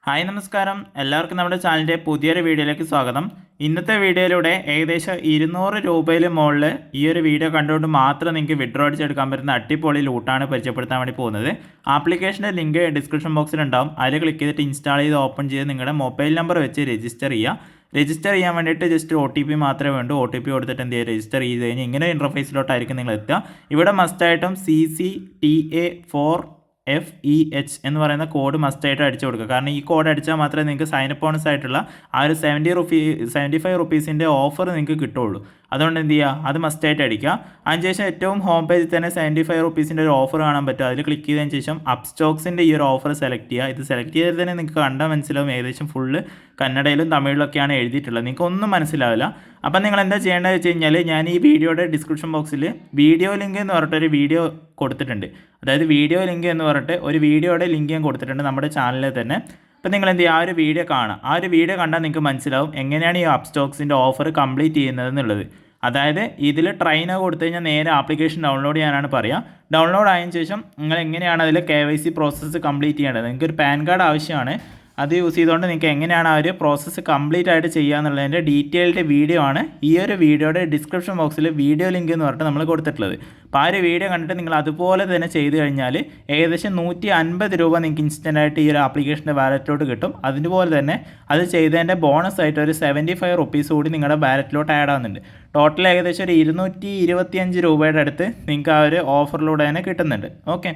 Hi നമസ്കാരം, എല്ലാവർക്കും നമ്മുടെ ചാനലിൻ്റെ പുതിയൊരു വീഡിയോയിലേക്ക് സ്വാഗതം. ഇന്നത്തെ വീഡിയോയിലൂടെ ഏകദേശം 200 രൂപയിൽ മുകളിൽ ഈ ഒരു വീഡിയോ കണ്ടുകൊണ്ട് മാത്രം നിങ്ങൾക്ക് വിഡ്രോ അടിച്ചെടുക്കാൻ പറ്റുന്ന അടിപൊളി ലൂട്ടാണ് പരിചയപ്പെടുത്താൻ വേണ്ടി പോകുന്നത്. ആപ്ലിക്കേഷൻ്റെ ലിങ്ക് ഡിസ്ക്രിപ്ഷൻ ബോക്സിൽ ഉണ്ടാവും. അതിൽ ക്ലിക്ക് ചെയ്തിട്ട് ഇൻസ്റ്റാൾ ചെയ്ത് ഓപ്പൺ ചെയ്ത് നിങ്ങളുടെ മൊബൈൽ നമ്പർ വെച്ച് രജിസ്റ്റർ ചെയ്യുക. രജിസ്റ്റർ ചെയ്യാൻ വേണ്ടിയിട്ട് ജസ്റ്റ് OTP മാത്രമേ വേണ്ടൂ. OTP കൊടുത്തിട്ട് എന്ത് ചെയ്യുക, രജിസ്റ്റർ ചെയ്ത് കഴിഞ്ഞാൽ ഇങ്ങനെ ഇൻ്റർഫേസിലോട്ടായിരിക്കും നിങ്ങൾ എത്തുക. ഇവിടെ മസ്റ്റായിട്ടും CCTA4FEH എന്ന് പറയുന്ന കോഡ് മസ്റ്റായിട്ട് അടിച്ചു കൊടുക്കുക. കാരണം ഈ കോഡ് അടിച്ചാൽ മാത്രമേ നിങ്ങൾക്ക് സൈനപ്പ് ബോണസ് ആയിട്ടുള്ള ആ ഒരു 75 റുപ്പീസിൻ്റെ ഓഫർ നിങ്ങൾക്ക് കിട്ടുള്ളൂ. അതുകൊണ്ട് എന്ത് ചെയ്യുക, അത് മസ്റ്റായിട്ട് അടിക്കുക. അതിനുശേഷം ഏറ്റവും ഹോം പേജിൽ തന്നെ 75 റുപ്പീസിൻ്റെ ഒരു ഓഫർ കാണാൻ പറ്റും. അതിൽ ക്ലിക്ക് ചെയ്തതിന് ശേഷം അപ്സ്റ്റോക്സിൻ്റെ ഈ ഒരു ഓഫർ സെലക്ട് ചെയ്യുക. ഇത് സെലക്ട് ചെയ്താൽ തന്നെ നിങ്ങൾക്ക് കണ്ടാൽ മനസ്സിലാവും ഏകദേശം ഫുള്ള് കന്നഡയിലും തമിഴിലൊക്കെയാണ് എഴുതിയിട്ടുള്ളത്. നിങ്ങൾക്ക് ഒന്നും മനസ്സിലാവില്ല. അപ്പം നിങ്ങൾ എന്താ ചെയ്യേണ്ടത് വെച്ച് കഴിഞ്ഞാൽ, ഞാൻ ഈ വീഡിയോയുടെ ഡിസ്ക്രിപ്ഷൻ ബോക്സിൽ വീഡിയോ ലിങ്ക് എന്ന് പറഞ്ഞിട്ടൊരു വീഡിയോ കൊടുത്തിട്ടുണ്ട്. അതായത് വീഡിയോ ലിങ്ക് എന്ന് പറഞ്ഞിട്ട് ഒരു വീഡിയോയുടെ ലിങ്ക് ഞാൻ കൊടുത്തിട്ടുണ്ട് നമ്മുടെ ചാനലിൽ തന്നെ. അപ്പോൾ നിങ്ങൾ എന്ത് ചെയ്യുക, ആ ഒരു വീഡിയോ കാണാം. ആ ഒരു വീഡിയോ കണ്ടാൽ നിങ്ങൾക്ക് മനസ്സിലാവും എങ്ങനെയാണ് ഈ അപ്സ്റ്റോക്സിൻ്റെ ഓഫർ കംപ്ലീറ്റ് ചെയ്യുന്നത് എന്നുള്ളത്. അതായത് ഇതിൽ ട്രൈന കൊടുത്തു കഴിഞ്ഞാൽ നേരെ ആപ്ലിക്കേഷൻ ഡൗൺലോഡ് ചെയ്യാനാണ് പറയുക. ഡൗൺലോഡ് ആയതിനു ശേഷം നിങ്ങൾ എങ്ങനെയാണ് അതിൽ KYC പ്രോസസ്സ് കംപ്ലീറ്റ് ചെയ്യേണ്ടത്. നിങ്ങൾക്ക് ഒരു പാൻ കാർഡ് ആവശ്യമാണ്. അത് യൂസ് ചെയ്തുകൊണ്ട് നിങ്ങൾക്ക് എങ്ങനെയാണ് ആ ഒരു പ്രോസസ്സ് കംപ്ലീറ്റ് ആയിട്ട് ചെയ്യുക എന്നുള്ളതിൻ്റെ ഡീറ്റെയിൽഡ് വീഡിയോ ആണ് ഈ ഒരു വീഡിയോയുടെ ഡിസ്ക്രിപ്ഷൻ ബോക്സിൽ വീഡിയോ ലിങ്ക് എന്ന് പറഞ്ഞിട്ട് നമ്മൾ കൊടുത്തിട്ടുള്ളത്. അപ്പോൾ ആ ഒരു വീഡിയോ കണ്ടിട്ട് നിങ്ങൾ അതുപോലെ തന്നെ ചെയ്ത് കഴിഞ്ഞാൽ ഏകദേശം 150 രൂപ നിങ്ങൾക്ക് ഇൻസ്റ്റൻ്റായിട്ട് ഈ ഒരു ആപ്ലിക്കേഷൻ്റെ വാലറ്റിലോട്ട് കിട്ടും. അതുപോലെ തന്നെ അത് ചെയ്തതിൻ്റെ ബോണസ് ആയിട്ട് ഒരു 75 റുപ്പീസ് കൂടി നിങ്ങളുടെ വാലറ്റിലോട്ട് ആഡ് ആവുന്നുണ്ട്. ടോട്ടൽ ഏകദേശം ഒരു 225 രൂപയുടെ അടുത്ത് നിങ്ങൾക്ക് ആ ഒരു ഓഫറിലൂടെ തന്നെ കിട്ടുന്നുണ്ട്. ഓക്കെ,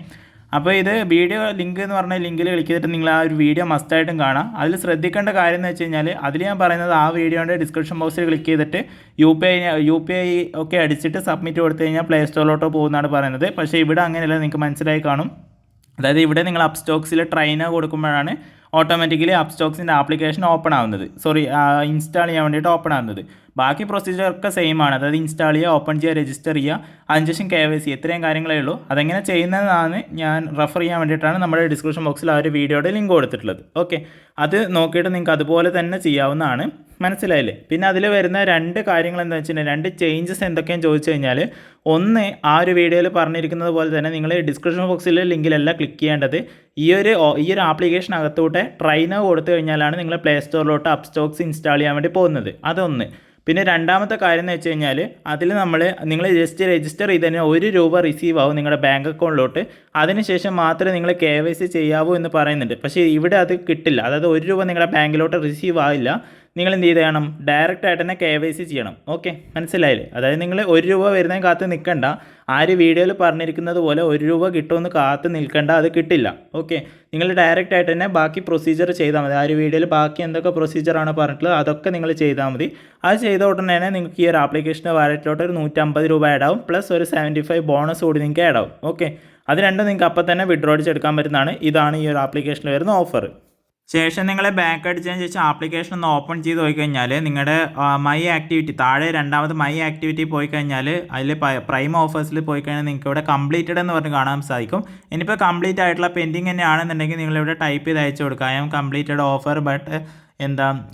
അപ്പോൾ ഇത് വീഡിയോ ലിങ്ക് എന്ന് പറഞ്ഞ ലിങ്കിൽ ക്ലിക്ക് ചെയ്തിട്ട് നിങ്ങൾ ആ ഒരു വീഡിയോ മസ്റ്റായിട്ടും കാണാം. അതിൽ ശ്രദ്ധിക്കേണ്ട കാര്യം എന്ന് വെച്ച് കഴിഞ്ഞാൽ, അതിൽ ഞാൻ പറയുന്നത് ആ വീഡിയോയുടെ ഡിസ്ക്രിപ്ഷൻ ബോക്സിൽ ക്ലിക്ക് ചെയ്തിട്ട് UPI ഒക്കെ അടിച്ചിട്ട് സബ്മിറ്റ് കൊടുത്തു കഴിഞ്ഞാൽ പ്ലേ സ്റ്റോറിലോട്ടോ പോകുന്നതാണ് പറയുന്നത്. പക്ഷേ ഇവിടെ അങ്ങനെയല്ല, നിങ്ങൾക്ക് മനസ്സിലായി കാണും. അതായത് ഇവിടെ നിങ്ങൾ അപ്സ്റ്റോക്സിൽ ട്രൈന കൊടുക്കുമ്പോഴാണ് ഓട്ടോമാറ്റിക്കലി അപ്സ്റ്റോക്സിൻ്റെ ആപ്ലിക്കേഷൻ ഓപ്പൺ ആവുന്നത്, ഇൻസ്റ്റാൾ ചെയ്യാൻ വേണ്ടിയിട്ട് ഓപ്പൺ ആവുന്നത്. ബാക്കി പ്രൊസീജിയറൊക്കെ സെയിം ആണ്. അതായത് ഇൻസ്റ്റാൾ ചെയ്യുക, ഓപ്പൺ ചെയ്യുക, രജിസ്റ്റർ ചെയ്യുക, അതിനുശേഷം KYC, ഇത്രയും കാര്യങ്ങളേ ഉള്ളൂ. അതെങ്ങനെ ചെയ്യുന്നതാണ് ഞാൻ റെഫർ ചെയ്യാൻ വേണ്ടിയിട്ടാണ് നമ്മുടെ ഡിസ്ക്രിപ്ഷൻ ബോക്സിൽ ആ ഒരു വീഡിയോയുടെ ലിങ്ക് കൊടുത്തിട്ടുള്ളത്. ഓക്കെ, അത് നോക്കിയിട്ട് നിങ്ങൾക്ക് അതുപോലെ തന്നെ ചെയ്യാവുന്നതാണ്. മനസ്സിലായില്ലേ? പിന്നെ അതിൽ വരുന്ന 2 കാര്യങ്ങൾ എന്താ വെച്ചിട്ടുണ്ടെങ്കിൽ, 2 ചേഞ്ചസ് എന്തൊക്കെയാണെന്ന് ചോദിച്ചു കഴിഞ്ഞാൽ, ഒന്ന് ആ ഒരു വീഡിയോയിൽ പറഞ്ഞിരിക്കുന്നത് പോലെ തന്നെ നിങ്ങൾ ഡിസ്ക്രിപ്ഷൻ ബോക്സിലെ ലിങ്കിലല്ല ക്ലിക്ക് ചെയ്യേണ്ടത്. ഈ ഒരു ആപ്ലിക്കേഷൻ അകത്തോട്ട് ട്രൈന കൊടുത്തു കഴിഞ്ഞാലാണ് നിങ്ങൾ പ്ലേ സ്റ്റോറിലോട്ട് അപ്സ്റ്റോക്സ് ഇൻസ്റ്റാൾ ചെയ്യാൻ വേണ്ടി പോകുന്നത്. അതൊന്ന്. പിന്നെ രണ്ടാമത്തെ കാര്യം എന്ന് വെച്ച് കഴിഞ്ഞാൽ, അതിൽ നിങ്ങൾ ജസ്റ്റ് രജിസ്റ്റർ ചെയ്ത് കഴിഞ്ഞാൽ 1 രൂപ റിസീവ് ആവും നിങ്ങളുടെ ബാങ്ക് അക്കൗണ്ടിലോട്ട്. അതിനുശേഷം മാത്രമേ നിങ്ങൾ KYC ചെയ്യാവൂ എന്ന് പറയുന്നുണ്ട്. പക്ഷേ ഇവിടെ അത് കിട്ടില്ല. അതായത് 1 രൂപ നിങ്ങളുടെ ബാങ്കിലോട്ട് റിസീവ് ആവില്ല. നിങ്ങൾ എന്ത് ചെയ്യണം, ഡയറക്റ്റ് ആയിട്ട് തന്നെ KYC ചെയ്യണം. ഓക്കെ, മനസ്സിലായില്ലേ? അതായത് നിങ്ങൾ 1 രൂപ വരുന്നതിന് കാത്ത് നിൽക്കണ്ട. ആ ഒരു വീഡിയോയിൽ പറഞ്ഞിരിക്കുന്നത് പോലെ 1 രൂപ കിട്ടുമെന്ന് കാത്ത് നിൽക്കേണ്ട, അത് കിട്ടില്ല. ഓക്കെ, നിങ്ങൾ ഡയറക്റ്റ് ആയിട്ട് തന്നെ ബാക്കി പ്രൊസീജിയർ ചെയ്താൽ മതി. ആ ഒരു വീഡിയോയിൽ ബാക്കി എന്തൊക്കെ പ്രൊസീജിയറാണ് പറഞ്ഞിട്ടുള്ളത് അതൊക്കെ നിങ്ങൾ ചെയ്താൽ മതി. അത് ചെയ്ത ഉടനെ തന്നെ നിങ്ങൾക്ക് ഈ ഒരു ആപ്ലിക്കേഷൻ്റെ വാലറ്റിലോട്ട് ഒരു 150 രൂപ ആഡ് ആവും. പ്ലസ് ഒരു 75 ബോണസ് കൂടി നിങ്ങൾക്ക് ആഡ് ആവും. ഓക്കെ, അത് രണ്ടും നിങ്ങൾക്ക് അപ്പം തന്നെ വിഡ്രോ അടിച്ചെടുക്കാൻ പറ്റുന്നതാണ്. ഇതാണ് ഈ ഒരു ആപ്ലിക്കേഷനിൽ വരുന്ന ഓഫർ. ശേഷം നിങ്ങൾ ബാക്ക് അടിച്ചതിന് ശേഷം ആപ്ലിക്കേഷൻ ഒന്ന് ഓപ്പൺ ചെയ്ത് പോയി കഴിഞ്ഞാൽ നിങ്ങളുടെ മൈ ആക്ടിവിറ്റി താഴെ രണ്ടാമത് മൈ ആക്ടിവിറ്റി പോയി കഴിഞ്ഞാൽ അതിൽ പ്രൈം ഓഫേഴ്സിൽ പോയി കഴിഞ്ഞാൽ നിങ്ങൾക്ക് ഇവിടെ കംപ്ലീറ്റഡ് എന്ന് പറഞ്ഞ് കാണാൻ സാധിക്കും. ഇനിയിപ്പോൾ കംപ്ലീറ്റ് ആയിട്ടുള്ള പെൻഡിങ് തന്നെയാണെന്നുണ്ടെങ്കിൽ നിങ്ങളിവിടെ ടൈപ്പ് ചെയ്ത് അയച്ചു കൊടുക്കുക, I am completed offer but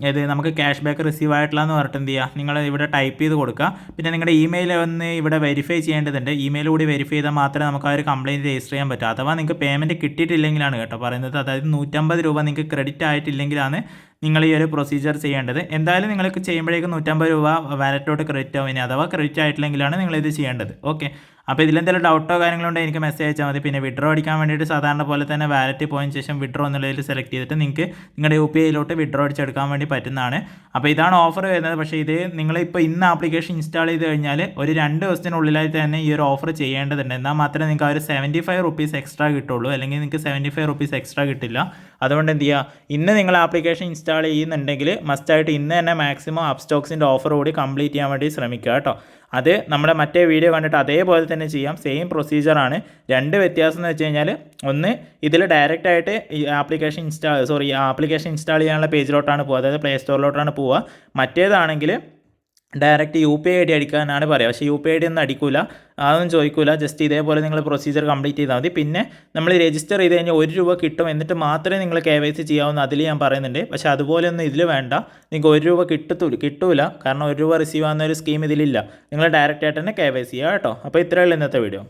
ഇത് നമുക്ക് ക്യാഷ് ബാക്ക് റിസീവ് ആയിട്ടുള്ള എന്ന് പറഞ്ഞിട്ട് എന്ത് ചെയ്യുക, നിങ്ങൾ ഇവിടെ ടൈപ്പ് ചെയ്ത് കൊടുക്കുക. പിന്നെ നിങ്ങളുടെ ഇമെയിൽ ഒന്ന് ഇവിടെ വെരിഫൈ ചെയ്യേണ്ടതുണ്ട്. ഇമെയിൽ കൂടി വെരിഫൈ ചെയ്താൽ മാത്രമേ നമുക്ക് ആ ഒരു കംപ്ലയിൻറ്റ് രജിസ്റ്റർ ചെയ്യാൻ പറ്റൂ. അഥവാ നിങ്ങൾക്ക് പേയ്മെൻറ്റ് കിട്ടിയിട്ടില്ലെങ്കിലാണ് കേട്ടോ പറയുന്നത്. അതായത് 150 രൂപ നിങ്ങൾക്ക് ക്രെഡിറ്റ് ആയിട്ടില്ലെങ്കിലാണ് നിങ്ങൾ ഈ ഒരു പ്രൊസീജിയർ ചെയ്യേണ്ടത്. എന്തായാലും നിങ്ങൾക്ക് ചെയ്യുമ്പോഴേക്കും 150 രൂപ വാലറ്റിലോട്ട് ക്രെഡിറ്റ് ആവും. ഇനി അഥവാ ക്രെഡിറ്റ് ആയിട്ടില്ലെങ്കിലാണ് നിങ്ങളിത് ചെയ്യേണ്ടത്. ഓക്കെ, അപ്പോൾ ഇതിലെന്തെങ്കിലും ഡൗട്ടോ കാര്യങ്ങളോ ഉണ്ടെങ്കിൽ എനിക്ക് മെസ്സേജ് അയച്ചാൽ മതി. പിന്നെ വിഡ്രോ അടിക്കാൻ വേണ്ടിയിട്ട് സാധാരണ പോലെ തന്നെ വാലറ്റിൽ പോയതിന് ശേഷം വിഡ്രോ എന്നുള്ളതിൽ സെലക്ട് ചെയ്തിട്ട് നിങ്ങൾക്ക് നിങ്ങളുടെ UPIയിലോട്ട് വിഡ്രോ അടിച്ചെടുക്കാൻ വേണ്ടി പറ്റുന്നതാണ്. അപ്പോൾ ഇതാണ് ഓഫർ വരുന്നത്. പക്ഷേ ഇത് നിങ്ങളിപ്പോൾ ഇന്ന് ആപ്ലിക്കേഷൻ ഇൻസ്റ്റാൾ ചെയ്ത് കഴിഞ്ഞാൽ ഒരു 2 ദിവസത്തിനുള്ളിലായിട്ട് തന്നെ ഈ ഒരു ഓഫർ ചെയ്യേണ്ടതുണ്ട്. എന്നാൽ മാത്രമേ നിങ്ങൾക്ക് ആ ഒരു 75 റുപ്പീസ് എക്സ്ട്രാ കിട്ടുള്ളൂ. അല്ലെങ്കിൽ നിങ്ങൾക്ക് 75 റുപ്പീസ് എക്സ്ട്രാ കിട്ടില്ല. അതുകൊണ്ട് എന്ത് ചെയ്യുക, ഇന്ന് നിങ്ങൾ ആപ്ലിക്കേഷൻ ഇൻസ്റ്റാൾ ചെയ്യുന്നുണ്ടെങ്കിൽ മസ്റ്റായിട്ട് ഇന്ന് തന്നെ മാക്സിമം അപ്സ്റ്റോക്സിൻ്റെ ഓഫർ കൂടി കംപ്ലീറ്റ് ചെയ്യാൻ വേണ്ടി ശ്രമിക്കുക കേട്ടോ. അത് നമ്മുടെ മറ്റേ വീഡിയോ കണ്ടിട്ട് അതേപോലെ തന്നെ ചെയ്യാം. സെയിം പ്രൊസീജിയറാണ്. 2 വ്യത്യാസം എന്ന് വെച്ച് കഴിഞ്ഞാൽ, ഒന്ന് ഇതിൽ ഡയറക്റ്റ് ആയിട്ട് ഈ ആപ്ലിക്കേഷൻ ഇൻസ്റ്റാൾ ചെയ്യാനുള്ള പേജിലോട്ടാണ് പോവുക, അതായത് പ്ലേ സ്റ്റോറിലോട്ടാണ് പോവുക. മറ്റേതാണെങ്കിൽ ഡയറക്റ്റ് UPI ID അടിക്കാനാണ് പറയുക. പക്ഷേ UPI ID ഒന്നും അടിക്കില്ല, അതൊന്നും ചോദിക്കില്ല. ജസ്റ്റ് ഇതേപോലെ നിങ്ങൾ പ്രൊസീജിയർ കംപ്ലീറ്റ് ചെയ്താൽ മതി. പിന്നെ നമ്മൾ രജിസ്റ്റർ ചെയ്ത് കഴിഞ്ഞാൽ 1 രൂപ കിട്ടും. എന്നിട്ട് മാത്രമേ നിങ്ങൾ KYC ചെയ്യാവുന്ന അതിൽ ഞാൻ പറയുന്നുണ്ട്. പക്ഷേ അതുപോലെയൊന്നും ഇതിൽ വേണ്ട. നിങ്ങൾക്ക് 1 രൂപ കിട്ടൂല. കാരണം 1 രൂപ റിസീവ് ആവുന്ന ഒരു സ്കീം ഇതിലില്ല. നിങ്ങൾ ഡയറക്റ്റ് ആയിട്ട് തന്നെ KYC ചെയ്യുക കേട്ടോ. അപ്പോൾ ഇത്രയേ ഉള്ളൂ ഇന്നത്തെ വീഡിയോ.